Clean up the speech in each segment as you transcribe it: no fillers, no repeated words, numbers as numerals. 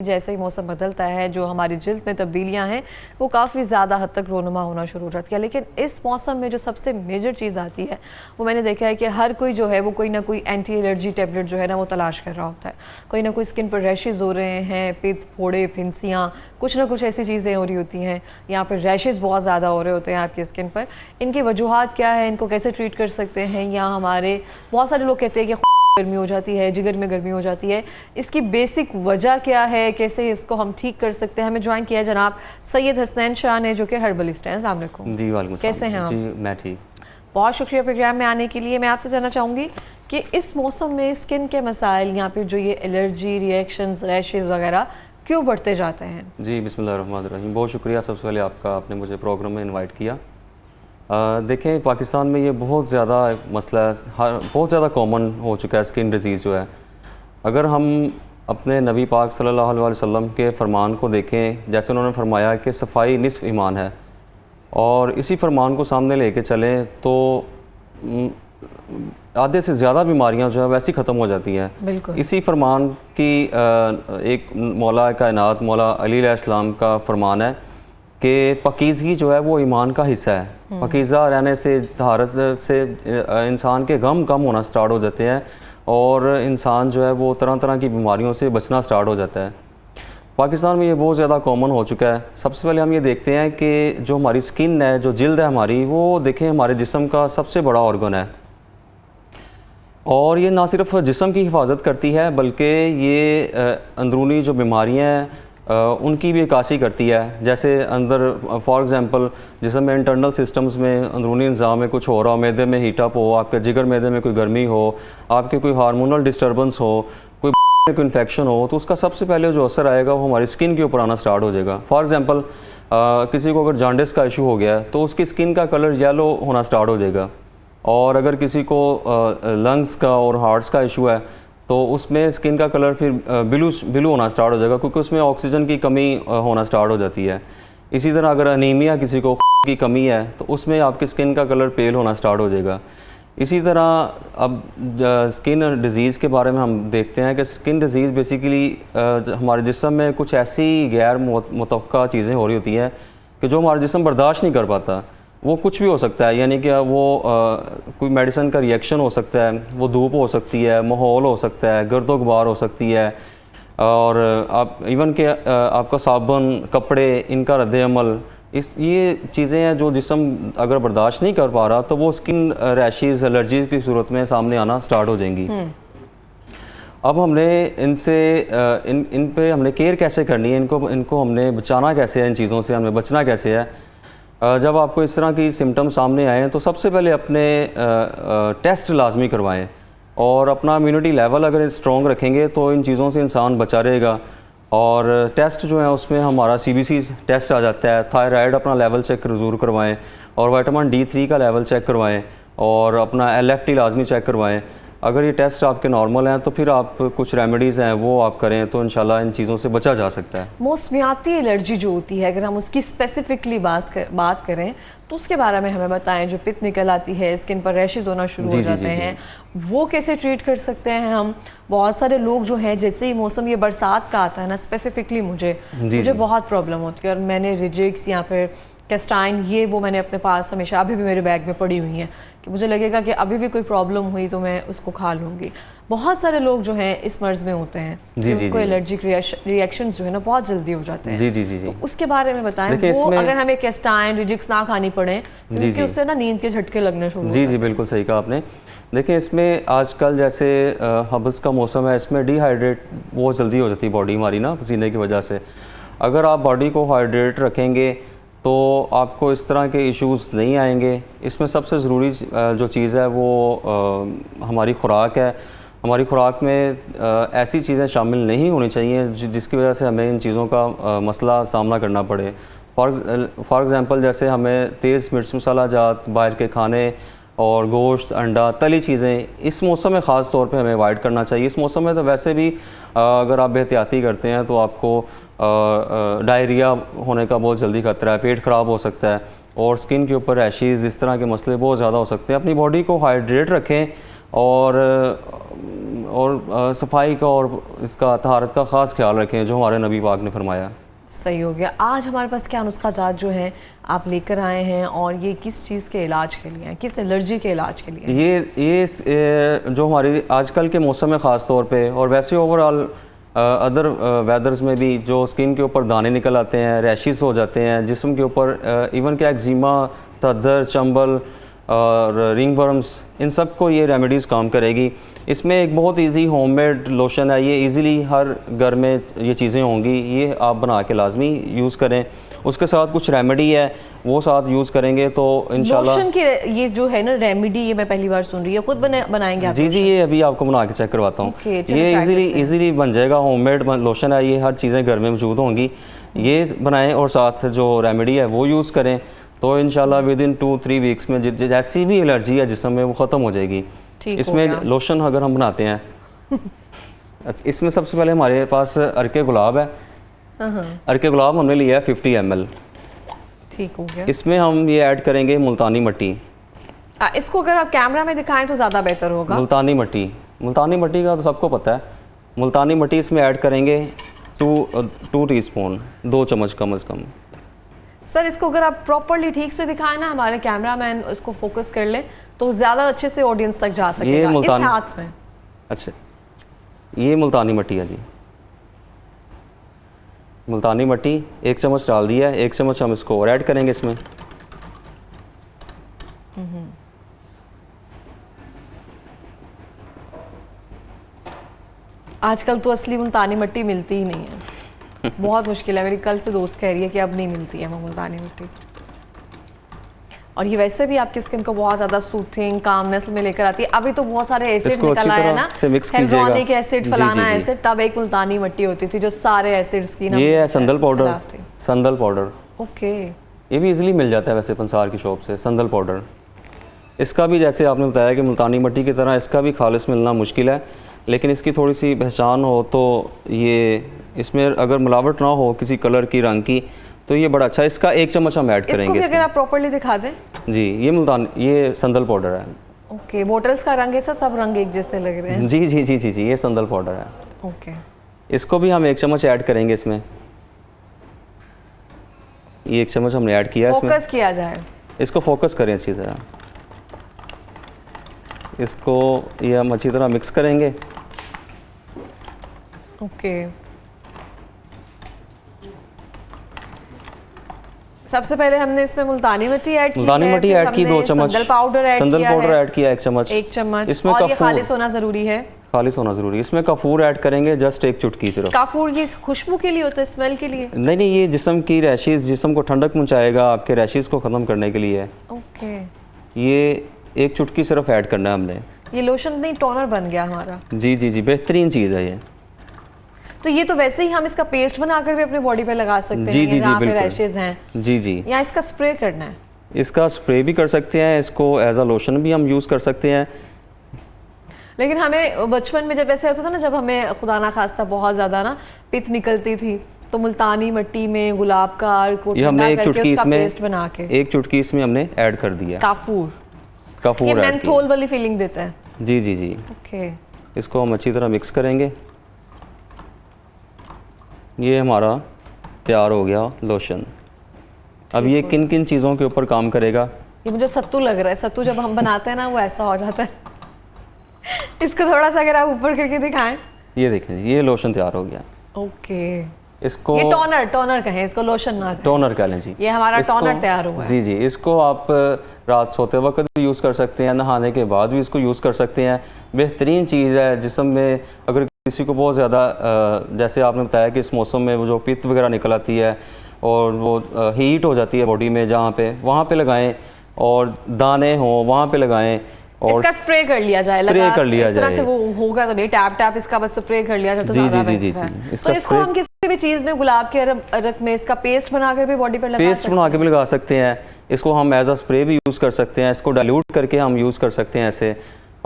जैसे ही मौसम बदलता है जो हमारी जिल्द में तब्दीलियां हैं वो काफ़ी ज़्यादा हद तक रोनुमा होना शुरू हो जाती है। लेकिन इस मौसम में जो सबसे मेजर चीज़ आती है वो मैंने देखा है कि हर कोई जो है वो कोई ना कोई एंटी एलर्जी टैबलेट जो है ना वो तलाश कर रहा होता है। कोई ना कोई स्किन पर रैशेज़ हो रहे हैं, पित्त, फोड़े, फिंसियाँ, कुछ ना कुछ ऐसी चीज़ें हो रही होती हैं। यहाँ पर रैशेज़ बहुत ज़्यादा हो रहे होते हैं आपकी स्किन पर। इनकी वजूहात क्या है, इनको कैसे ट्रीट कर सकते हैं? या हमारे बहुत सारे लोग कहते हैं कि गर्मी हो जाती है, जिगर में गर्मी हो जाती है, इसकी बेसिक वजह क्या है, कैसे इसको हम ठीक कर सकते हैं? हमें ज्वाइन किया जनाब सैयद हसनैन शाह ने जो कि हर्बलिस्ट हैं। अस्सलाम वालेकुम। जी वालेकुम सलाम। कैसे हैं आप? जी मैं ठीक। बहुत शुक्रिया प्रोग्राम में आने के लिए। मैं आपसे जानना चाहूँगी कि इस मौसम में स्किन के मसाइल या फिर जो ये एलर्जी रिएक्शंस, रैशेज़ वगैरह क्यों बढ़ते जाते हैं? जी बिस्मिल्लाहिर्रहमानिर्रहीम। बहुत शुक्रिया सबसे पहले आपका, आपने मुझे प्रोग्राम में इनवाइट किया। देखें, पाकिस्तान में ये बहुत ज़्यादा मसला है, बहुत ज़्यादा कॉमन हो चुका है स्किन डिज़ीज़ जो है। अगर हम अपने नबी पाक सल्लल्लाहु अलैहि वसल्लम के फ़रमान को देखें, जैसे उन्होंने फरमाया कि सफाई निस्फ़ ईमान है, और इसी फरमान को सामने लेके चलें तो आधे से ज़्यादा बीमारियां जो है वैसी ख़त्म हो जाती हैं। इसी फरमान की एक मौला कायनात मौला अली अलैहिस्सलाम का फरमान है कि पकीज़गी जो है वो ईमान का हिस्सा है। पकीज़ा रहने से, तहारत से इंसान के गम कम होना स्टार्ट हो जाते हैं और इंसान जो है वो तरह तरह की बीमारियों से बचना स्टार्ट हो जाता है। पाकिस्तान में ये बहुत ज़्यादा कॉमन हो चुका है। सबसे पहले हम ये देखते हैं कि जो हमारी स्किन है, जो जिल्द है हमारी, वो देखें हमारे जिस्म का सबसे बड़ा ऑर्गन है, और ये ना सिर्फ जिस्म की हिफाजत करती है बल्कि ये अंदरूनी जो बीमारियां हैं उनकी भी अक्कासी करती है। जैसे अंदर फॉर एग्ज़ाम्पल जिस्म में इंटरनल सिस्टम्स में अंदरूनी निज़ाम में कुछ हो रहा हो, मैदे में हीटअप हो, आपके जिगर मैदे में कोई गर्मी हो, आपके कोई हार्मोनल डिस्टर्बेंस हो, कोई कोई इन्फेक्शन हो, तो उसका सबसे पहले जो असर आएगा वो हमारी स्किन के ऊपर आना स्टार्ट हो जाएगा। फॉर एग्ज़ाम्पल किसी को अगर जॉन्डिस का इशू हो गया है तो उसकी स्किन का कलर येलो होना स्टार्ट हो जाएगा, और अगर किसी को लंग्स का और हार्ट्स का इशू है तो उसमें स्किन का कलर फिर ब्लू होना स्टार्ट हो जाएगा, क्योंकि उसमें ऑक्सीजन की कमी होना स्टार्ट हो जाती है। इसी तरह अगर अनीमिया किसी को की कमी है तो उसमें आपकी स्किन का कलर पेल होना स्टार्ट हो जाएगा। इसी तरह अब स्किन डिज़ीज़ के बारे में हम देखते हैं कि स्किन डिज़ीज़ बेसिकली हमारे जिस्म में कुछ ऐसी गैर मुतवक्का चीज़ें हो रही होती हैं कि जो हमारा जिस्म बर्दाश्त नहीं कर पाता। वो कुछ भी हो सकता है, यानी कि वो कोई मेडिसिन का रिएक्शन हो सकता है, वो धूप हो सकती है, माहौल हो सकता है, गर्दो गुबार हो सकती है, और आप इवन के आपका साबुन, कपड़े, इनका रद्द-ए-अमल, ये चीज़ें हैं जो जिस्म अगर बर्दाश्त नहीं कर पा रहा तो वो स्किन रैशेज़, एलर्जी की सूरत में सामने आना स्टार्ट हो जाएंगी। अब हमने इनसे इन पे हमने केयर कैसे करनी है, इनको हमने बचाना कैसे है, इन चीज़ों से हमें बचना कैसे है। जब आपको इस तरह की सिम्टम सामने आए हैं तो सबसे पहले अपने टेस्ट लाजमी करवाएं, और अपना इम्यूनिटी लेवल अगर स्ट्रॉन्ग रखेंगे तो इन चीज़ों से इंसान बचा रहेगा। और टेस्ट जो है उसमें हमारा CBC टेस्ट आ जाता है, थायराइड अपना लेवल चेक ज़रूर करवाएं, और विटामिन D3 का लेवल चेक करवाएं, और अपना LFT लाजमी चेक करवाएं। अगर ये टेस्ट आपके नॉर्मल हैं तो फिर आप कुछ रेमेडीज़ हैं वो आप करें तो इंशाल्लाह इन चीज़ों से बचा जा सकता है। मौसमियाती एलर्जी जो होती है, अगर हम उसकी स्पेसिफिकली बात करें तो उसके बारे में हमें बताएं। जो पित्त निकल आती है, स्किन पर रैशेज़ होना शुरू हो जाते हैं, वो कैसे ट्रीट कर सकते हैं हम? बहुत सारे लोग जो हैं, जैसे ही मौसम ये बरसात का आता है ना, स्पेसिफिकली मुझे बहुत प्रॉब्लम होती है, और मैंने रिजिक्स या फिर कैस्टाइन वो मैंने अपने पास हमेशा अभी भी मेरे बैग में पड़ी हुई हैं कि मुझे लगेगा कि अभी भी कोई प्रॉब्लम हुई तो मैं उसको खा लूँगी। बहुत सारे लोग जो हैं इस मर्ज़ में होते हैं, उनको एलर्जिक रिएक्शंस जो है ना बहुत जल्दी हो जाते हैं। तो उसके बारे में बताएं। वो अगर हमें कैस्टाइन, रिजिक्स ना खानी पड़े क्योंकि उससे ना नींद के झटके लगने शुरू। जी बिल्कुल सही कहा आपने। देखिए, इसमें आजकल जैसे हब्स का मौसम है, इसमें डिहाइड्रेट बहुत जल्दी हो जाती है बॉडी हमारी ना, पसीने की वजह से। अगर आप बॉडी को हाइड्रेट रखेंगे तो आपको इस तरह के इश्यूज़ नहीं आएंगे। इसमें सबसे ज़रूरी जो चीज़ है वो हमारी ख़ुराक है। हमारी ख़ुराक में ऐसी चीज़ें शामिल नहीं होनी चाहिए जिसकी वजह से हमें इन चीज़ों का मसला सामना करना पड़े। फॉर एग्ज़ाम्पल जैसे हमें तेज़ मिर्च मसाला जात, बाहर के खाने और गोश्त, अंडा, तली चीज़ें इस मौसम में ख़ास तौर पे हमें अवॉइड करना चाहिए। इस मौसम में तो वैसे भी अगर आप एहतियाती करते हैं तो आपको डायरिया होने का बहुत जल्दी खतरा है, पेट ख़राब हो सकता है, और स्किन के ऊपर रैशेज़, इस तरह के मसले बहुत ज़्यादा हो सकते हैं। अपनी बॉडी को हाइड्रेट रखें और सफाई का और इसका तहारत का ख़ास ख्याल रखें जो हमारे नबी पाक ने फरमाया। सही हो गया। आज हमारे पास क्या नुस्खा जात जो हैं आप लेकर आए हैं और ये किस चीज़ के इलाज के लिए हैं, किस एलर्जी के इलाज के लिए? ये जो हमारी आजकल के मौसम में ख़ास तौर पे और वैसे ओवरऑल अदर वेदर्स में भी जो स्किन के ऊपर दाने निकल आते हैं, रैशेस हो जाते हैं जिस्म के ऊपर, इवन क्या एक्जिमा, तद्दर, चंबल और रिंग वर्म्स, इन सब को ये रेमेडीज़ काम करेगी। इसमें एक बहुत इजी होममेड लोशन है, ये इजीली हर घर में ये चीज़ें होंगी, ये आप बना के लाजमी यूज़ करें। उसके साथ कुछ रेमेडी है वो साथ यूज़ करेंगे तो इंशाल्लाह। लोशन की ये जो है ना रेमेडी, ये मैं पहली बार सुन रही हूँ, खुद बनाएंगे आप? जी, ये अभी आपको बना के चेक करवाता हूँ। ये इजीली बन जाएगा, होममेड लोशन है, ये हर चीज़ें घर में मौजूद होंगी। ये बनाएं और साथ जो रेमेडी है वो यूज़ करें तो इंशाल्लाह विद इन 2-3 वीक्स में जैसी भी एलर्जी है जिस्म में वो ख़त्म हो जाएगी। इसमें लोशन अगर हम बनाते हैं इसमें सबसे पहले हमारे पास अर्के गुलाब है। अर्के गुलाब हमने लिया है 50 ml। ठीक हो गया। इसमें हम ये ऐड करेंगे मुल्तानी मट्टी। इसको अगर आप कैमरा में दिखाएं तो ज़्यादा बेहतर होगा। मुल्तानी मट्टी का तो सबको पता है। मुल्तानी मट्टी इसमें ऐड करेंगे 2 टीस्पून, 2 चम्मच कम अज़ कम। सर इसको अगर आप प्रॉपरली ठीक से दिखाएं ना, हमारे कैमरामैन इसको फोकस कर ले तो ज़्यादा अच्छे से ऑडियंस तक जा सकेगा। इस हाथ में अच्छा, ये मुल्तानी मट्टी है जी। मुल्तानी मट्टी 1 चम्मच डाल दिया है, 1 चम्मच हम इसको और ऐड करेंगे इसमें। आजकल तो असली मुल्तानी मट्टी मिलती ही नहीं है, बहुत मुश्किल है। मेरी कल से दोस्त कह रही है कि अब नहीं मिलती है वो मुल्तानी मिट्टी। और ये वैसे भी आपकी स्किन को बहुत ज़्यादा सूथिंग, कामनेस में लेकर आती है। अभी तो बहुत सारे एसिड निकल आए हैं ना, हेल्युरोनिक एसिड, फलाना एसिड, तब एक मुल्तानी मिट्टी होती थी जो सारे एसिड्स की ना। ये है संदल पाउडर। ओके, ये भी इजीली मिल जाता है वैसे पंसार की शॉप से, संदल पाउडर। इसका भी जैसे आपने बताया कि मुल्तानी मिट्टी की तरह इसका भी खालिस मिलना मुश्किल है, लेकिन इसकी थोड़ी सी पहचान हो तो ये, इसमें अगर मिलावट ना हो किसी कलर की, रंग की, तो ये बड़ा अच्छा। इसका 1 चम्मच हम ऐड करेंगे। इसको भी अगर आप प्रॉपर्ली दिखा दें। जी, ये संदल पाउडर है। ओके, बोटल्स का रंग ऐसा, सब रंग एक जैसे लग रहे हैं। जी, ये संदल पाउडर है। ओके, इसको भी हम 1 चम्मच ऐड करेंगे इसमें। ये 1 चम्मच हमने ऐड किया इसमें। फोकस किया जाए, इसको फोकस करें अच्छी तरह। इसको ये हम अच्छी तरह मिक्स करेंगे। ओके, सबसे पहले हमने इसमें मुल्तानी मिट्टी ऐड की, 2 चम्मच, संदल पाउडर ऐड किया 1 चम्मच। इसमें और ये खालिस होना ज़रूरी है। इसमें कपूर ऐड करेंगे, जस्ट 1 चुटकी सिर्फ। कपूर ये खुशबू के लिए होता है, स्मेल के लिए नहीं, ये जिस्म की रैशेस, जिस्म को ठंडक पहुंचाएगा, आपके रैशेस को ख़त्म करने के लिए है। ओके, ये 1 चुटकी सिर्फ ऐड करना है हमने। ये लोशन नहीं, टोनर बन गया हमारा। जी, बेहतरीन चीज़ है ये। तो ये तो वैसे ही हम इसका पेस्ट बनाकर भी अपने बॉडी पे लगा सकते हैं जहाँ पे रैशेस हैं। जी, या इसका स्प्रे करना है? इसका स्प्रे भी कर सकते हैं, इसको एज अ लोशन भी हम यूज़ कर सकते हैं। लेकिन हमें बचपन में जब ऐसे होता था ना, जब हमें खुदा ना खास्ता बहुत ज़्यादा ना पित्त निकलती थी, तो मुल्तानी मिट्टी में गुलाब का ये हमने 1 चुटकी इसमें, पेस्ट बना के 1 चुटकी इसमें हमने ऐड कर दिया। काफूर ये मेंथोल वाली फीलिंग देता है। जी। ओके, इसको हम अच्छी तरह मिक्स करेंगे। ये हमारा तैयार हो गया लोशन। अब ये किन किन चीज़ों के ऊपर काम करेगा? ये मुझे सत्तू लग रहा है। सत्तू जब हम बनाते हैं ना वो ऐसा हो जाता है। इसको थोड़ा सा अगर आप ऊपर करके दिखाएं। ये देखें, ये लोशन तैयार हो गया। ओके, इसको ये टोनर कहें, इसको लोशन ना कहें। टोनर कह लें जी। ये हमारा टोनर तैयार हुआ है। जी, इसको आप रात सोते वक्त भी यूज़ कर सकते हैं, नहाने के बाद भी इसको यूज़ कर सकते हैं। बेहतरीन चीज़ है जिस्म में। अगर किसी को बहुत ज़्यादा, जैसे आपने बताया कि इस मौसम में वो जो पित्त वगैरह निकल आती है और वो हीट हो जाती है बॉडी में, जहाँ पे वहाँ पे लगाएं, और दाने हों वहाँ पे लगाएं, और इसका स्प्रे कर लिया जाए। स्प्रे कर लिया जाए, से वो होगा तो नहीं, टैप इसका बस स्प्रे कर लिया जाए तो जी। तो इसको हम किसी भी चीज़ में, गुलाब के अरक में इसका पेस्ट बनाकर भी बॉडी पर लगा सकते हैं। इसको हम एज अ स्प्रे भी यूज़ कर सकते हैं। इसको डाइल्यूट करके हम यूज़ कर सकते हैं ऐसे,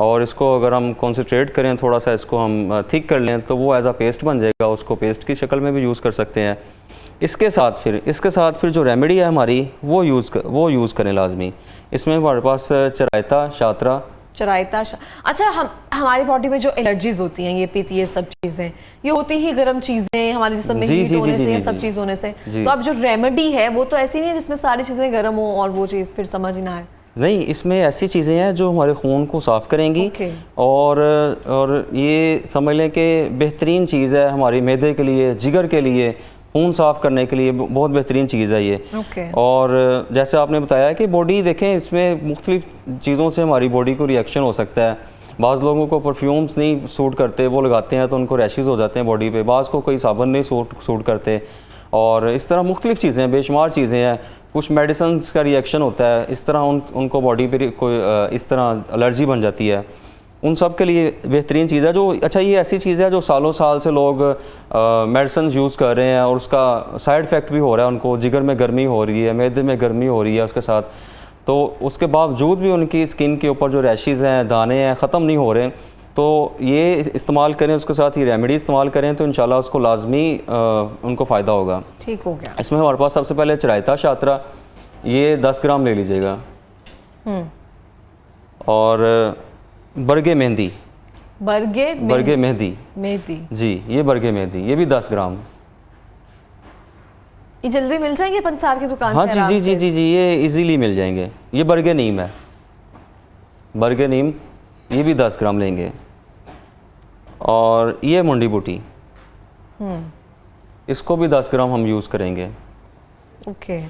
और इसको अगर हम कॉन्सेंट्रेट करें, थोड़ा सा इसको हम थिक कर लें तो वो एज अ पेस्ट बन जाएगा। उसको पेस्ट की शक्ल में भी यूज़ कर सकते हैं। इसके साथ फिर जो रेमेडी है हमारी, वो यूज़ करें लाजमी। इसमें हमारे पास चरायता, शातरा चराइता अच्छा, हमारी बॉडी में जो एलर्जीज होती हैं, ये पित्त, ये सब चीज़ें, ये होती ही गर्म चीज़ें हमारे जिस्म में हीट होने से, ये सब चीज़ होने से। तो अब जो रेमेडी है वो तो ऐसी नहीं है जिसमें सारी चीज़ें गर्म हो और वो चीज़ फिर समझ ही ना आए। नहीं, इसमें ऐसी चीज़ें हैं जो हमारे खून को साफ़ करेंगी। और ये समझ लें कि बेहतरीन चीज़ है हमारी मैदे के लिए, जिगर के लिए, खून साफ़ करने के लिए बहुत बेहतरीन चीज़ है ये। और जैसे आपने बताया कि बॉडी देखें, इसमें मुख्तलिफ़ चीज़ों से हमारी बॉडी को रिएक्शन हो सकता है। बाज़ लोगों को परफ्यूम्स नहीं सूट करते, वो लगाते हैं तो उनको रैशेज़ हो जाते हैं बॉडी पे। बाज़ को कोई साबुन नहीं सूट करते, और इस तरह मुख्तलिफ़ चीज़ें, बेशुमार चीज़ें हैं। कुछ मेडिसिन का रिएक्शन होता है, इस तरह उनको बॉडी पे कोई इस तरह एलर्जी बन जाती है। उन सब के लिए बेहतरीन चीज़ है जो, अच्छा ये ऐसी चीज़ है जो सालों साल से लोग मेडिसिन यूज़ कर रहे हैं और उसका साइड इफ़ेक्ट भी हो रहा है उनको। जिगर में गर्मी हो रही है, मैदे में गर्मी हो रही है उसके साथ, तो उसके बावजूद भी उनकी स्किन के ऊपर जो रैशेज़ हैं, दाने हैं, ख़त्म नहीं हो रहे। तो ये इस्तेमाल करें, उसके साथ ये रेमेडी इस्तेमाल करें तो इंशाल्लाह उसको लाजमी उनको फ़ायदा होगा। ठीक हो गया। इसमें हमारे पास सबसे पहले चराइता शात्रा, ये 10 ग्राम ले लीजिएगा। और बरगे मेहंदी, बरगे मेहंदी जी, ये बरगे मेहंदी, ये भी 10 ग्राम। ये जल्दी मिल जाएंगे पंसार की दुकान हाँ से? जी जी जी जी जी, ये इजीली मिल जाएंगे। ये बरगे नीम है, बरगे नीम, ये भी 10 ग्राम लेंगे। और ये मुंडी बूटी, इसको भी 10 ग्राम हम यूज़ करेंगे। ओके।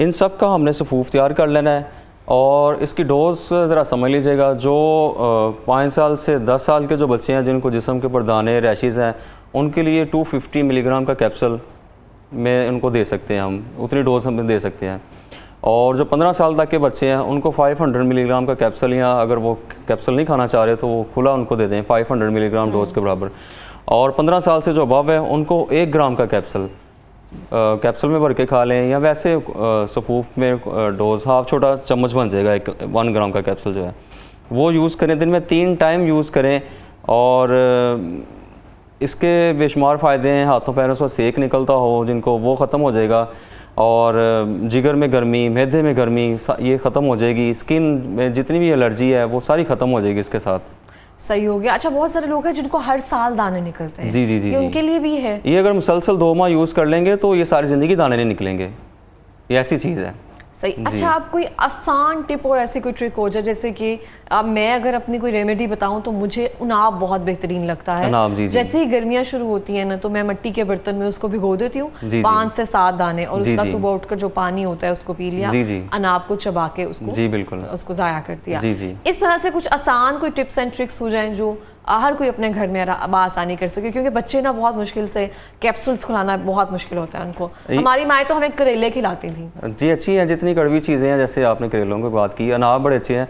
इन सब का हमने सफूफ तैयार कर लेना है। और इसकी डोज ज़रा समझ लीजिएगा, जो 5 साल से 10 साल के जो बच्चे हैं जिनको जिस्म के ऊपर दाने, रैशेज़ हैं, उनके लिए 250 मिलीग्राम का कैप्सूल में उनको दे सकते हैं हम, उतनी डोज हम दे सकते हैं। और जो 15 साल तक के बच्चे हैं उनको 500 मिलीग्राम का कैप्सूल, या अगर वो कैप्सूल नहीं खाना चाह रहे तो वो खुला उनको दे दें 500 मिलीग्राम डोज के बराबर। और 15 साल से जो अबव है उनको 1 ग्राम का कैप्सूल में भर के खा लें, या वैसे सफूफ में डोज हाफ छोटा चम्मच बन जाएगा, 1 ग्राम का कैप्सूल जो है वो यूज़ करें। दिन में 3 टाइम यूज़ करें। और इसके बेशुमार फ़ायदे हैं। हाथों पैरों से सेक निकलता हो जिनको, वो ख़त्म हो जाएगा। और जिगर में गर्मी, मैदे में गर्मी, ये ख़त्म हो जाएगी। स्किन में जितनी भी एलर्जी है वो सारी ख़त्म हो जाएगी इसके साथ। सही हो गया। अच्छा, बहुत सारे लोग हैं जिनको हर साल दाने निकलते हैं। जी जी जी, उनके लिए भी है ये। अगर मुसलसल 2 माह यूज़ कर लेंगे तो ये सारी ज़िंदगी दाने नहीं निकलेंगे, ये ऐसी चीज़ है। सही। अच्छा, आप कोई आसान टिप और ऐसी कोई ट्रिक हो जाए, जैसे कि अब मैं अगर अपनी कोई रेमेडी बताऊं तो मुझे उनाब बहुत बेहतरीन लगता है। जी, जैसे ही गर्मियां शुरू होती हैं ना, तो मैं मिट्टी के बर्तन में उसको भिगो देती हूँ 5 से 7 दाने, और उसका सुबह उठकर जो पानी होता है उसको पी लिया, अनाब को चबा के उसको बिल्कुल उसको ज़ाया कर दिया। इस तरह से कुछ आसान कोई टिप्स एंड ट्रिक्स हो जाएं जो हर कोई अपने घर में आसानी कर सके, क्योंकि बच्चे ना बहुत मुश्किल से कैप्सूल्स खुलाना बहुत मुश्किल होता है उनको। हमारी माएँ तो हमें करेले खिलाती थी। जी, अच्छी हैं जितनी कड़वी चीज़ें हैं, जैसे आपने करेलों की बात की, अनाब बड़े अच्छे हैं,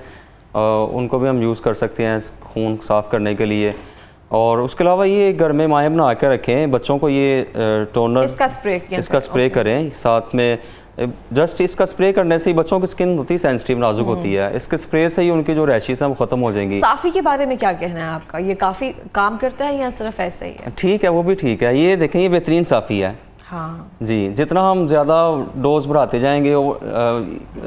उनको भी हम यूज़ कर सकते हैं खून साफ़ करने के लिए। और उसके अलावा ये घर में माएँ बना कर रखें बच्चों को, ये टोनर इसका स्प्रे करें साथ में। जस्ट इसका स्प्रे करने से ही बच्चों की स्किन होती है सेंसिटिव, नाजुक होती है, इसके स्प्रे से ही उनकी जो रैशेस हैं वो ख़त्म हो जाएंगी। साफ़ी के बारे में क्या कहना है आपका? ये काफ़ी काम करता है या सिर्फ ऐसे ही है? ठीक है, वो भी ठीक है। ये देखें, ये बेहतरीन साफ़ी है। हाँ जी, जितना हम ज़्यादा डोज बढ़ाते जाएंगे,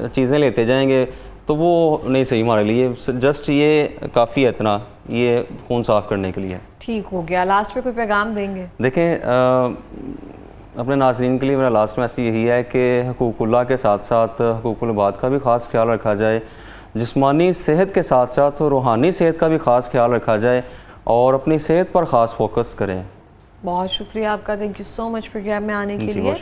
चीज़ें लेते जाएंगे, तो वो नहीं सही हमारे लिए। जस्ट ये काफ़ी है, इतना ये खून साफ़ करने के लिए। ठीक हो गया। लास्ट में कोई पैगाम देंगे? देखें, अपने नाज़रीन के लिए मेरा लास्ट मैसेज यही है कि हुकूकुल्लाह के साथ साथ हुकूकुल इबाद का भी ख़ास ख्याल रखा जाए। जिस्मानी सेहत के साथ साथ रूहानी सेहत का भी ख़ास ख्याल रखा जाए और अपनी सेहत पर ख़ास फोकस करें। बहुत शुक्रिया आपका, thank you so much programme में आने के लिए।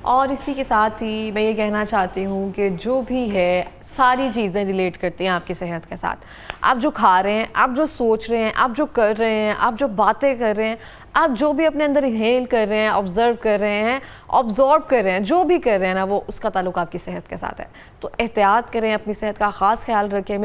और इसी के साथ ही मैं ये कहना चाहती हूँ कि जो भी है सारी चीज़ें रिलेट करती हैं आपकी सेहत के साथ। आप जो खा रहे हैं, आप जो सोच रहे हैं, आप जो कर रहे हैं, आप जो बातें कर रहे हैं, आप जो भी अपने अंदर इनहेल कर रहे हैं, ऑब्जर्व कर रहे हैं, ऑब्जॉर्ब कर रहे हैं, जो भी कर रहे हैं ना, वो उसका ताल्लुक आपकी सेहत के साथ है। तो एहतियात करें, अपनी सेहत का ख़ास ख्याल रखें।